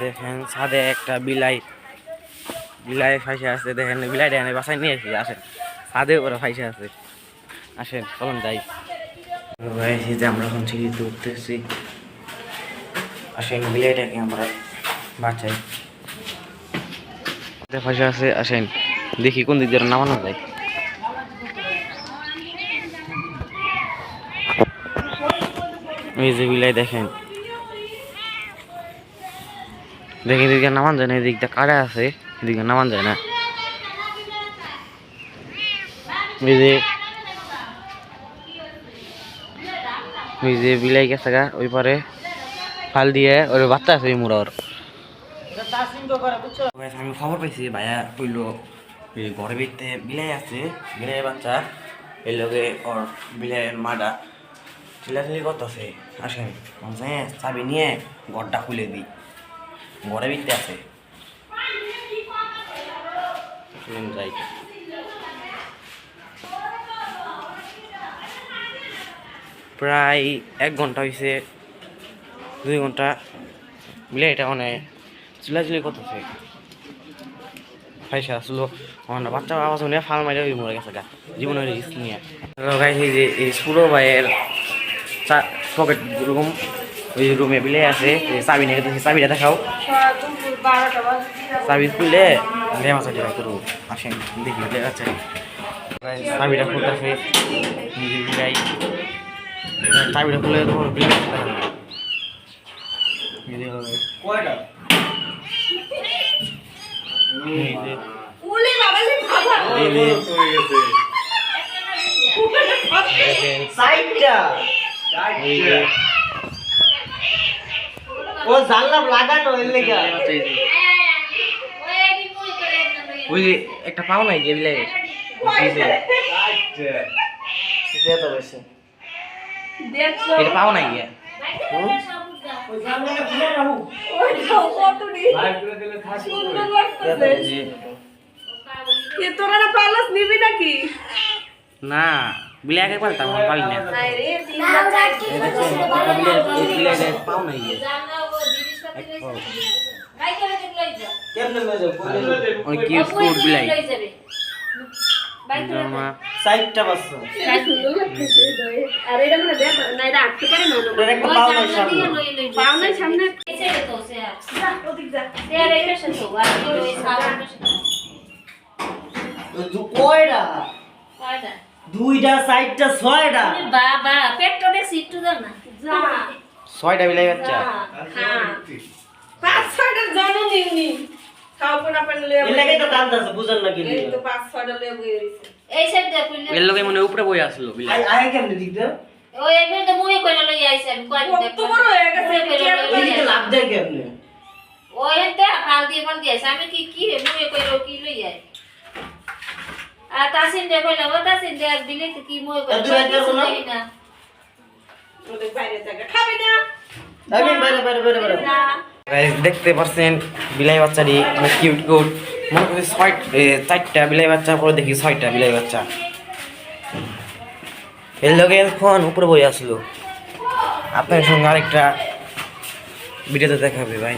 দেখেন ছাদে একটা বিলাই ফাইসে আছে। দেখেন বিলাইটা এনে বাসায় নিয়ে এসে আসেন, ছাদে ওরা ফাইসে আছে। আসেন চলুন যাই। যে আমরা এখন সিঁড়িতে উঠতেছি। আসেন বিলাইটাকে আমরা বাঁচাই। ফাইসে আছে, আসেন দেখি কোন দিক দিয়ে নামানো যায়। এই যে বিলাই দেখেন, দেখি এদিকে নামান যায় না, এদিকটা কাটা আছে, এদিকে নামান যায় না। ওই যে বিলাই গেছে গা ওই পারে ফাল দিয়ে ওর বাচ্চা আছে ওই মুড়ার। আমি খবর পাইছি ভাইয়া কইলো ঘরে ভিতরে বিলাই আছে, বিলাই বাচ্চা এই লগে ওর বিলাইয়ের মাডা চিল্লাচিল্লি করতেছে। আসেন চাবি নিয়ে ঘরটা খুলে দিই, ঘরে ভিতরে আছে। যাই প্রায় 1 ঘন্টা হয়েছে, 2 ঘন্টা মিলে এটা মানে চিল্লাচিল্লি করতেছে। ফাইসা আসলো আমার বাচ্চা আওয়াজ নিয়ে ফাল মাইরে ওই মরে গেছে গা জীবনের রিস্ক নিয়ে। গাইছি যে এই পুরো ভাইয়ের পকেট রুম, ওই রুমে বিলে আছে, চাবি নিয়ে গেছে, চাবিটা দেখাও। চাবি খুললে লেমা চাটি ভাই করবো। আসেন দেখি আছে চাবিটা খুলতেছে, বিলাই চাবিটা খুলে তোমার বিলাই ও জানলা লাগানো এর লেগা ওই একটা পাও নাই যে বিলাই দেখো বেশি দেখো এটা পাও নাই গিয়া ওই জানলাটা খুলে রাখো ওই দাও কতটি ভাই করে দিলে থাকি সুন্দর লাগতেছে। কি তোরা না পালাস নিবি নাকি? না বিলাই আগে পারতাম পারি না। নাই রে তিনটা চারটি বিলাই পাও নাই গিয়া কেমনে লয়ে যাও অনেক কিউট কিউট বিলাই জামা সাইডটা বাসো সুন্দর লাগতেছে দই। আর এটা মানে দেখ না, এটা আটকে পারে না তোর একটা পাও নাই সামনে পাও নাই সামনে এসে তো সে যা ওদিক যা। আর এটা সে তো আর ওই সাবান দু কয়টা কয়টা দুইটা সাইডটা ছয়টা বাবা পেটটা দেখছি একটু দাও না যা 6টা বিলাই বাচ্চা। হ্যাঁ 5-6টা জনম নিউনি খাও কোনা পানি লয়ে এর লাগেই তো দাম আছে বুঝেন না কি এই তো 5-6টা লয়ে বইয়ে রইছে। এই সাইড দে কইলে এর লগে মনে উপরে বই আসলো বিলাই। আয় কেমনে দিক দাও ওই একবার তো মুই কইলা লই আইছে আমি কই দে কত বড় হয়ে গেছে এদিকে লাভ দেয় কেমনে ওই তে ফাল দিয়ে আইছে আমি কি মুই কইলো কি লই আই আর তাসিন দে কইলা ও তাসিন দে দিলে তো কি মুই কইলা না ওদের বাইরে জায়গা খাবি না আমি বাইরে বাইরে বাইরে বাইরে গাইস দেখতে পাচ্ছেন বিলাই বাচ্চাটি অনেক কিউট কিউট। মনে করছি 4টা বিলাই বাচ্চা, পরে দেখি 6টা বিলাই বাচ্চা। এর লগে এখন উপরে বই আসলো। আপনার সঙ্গে আরেকটা ভিডিওতে দেখাবে ভাই।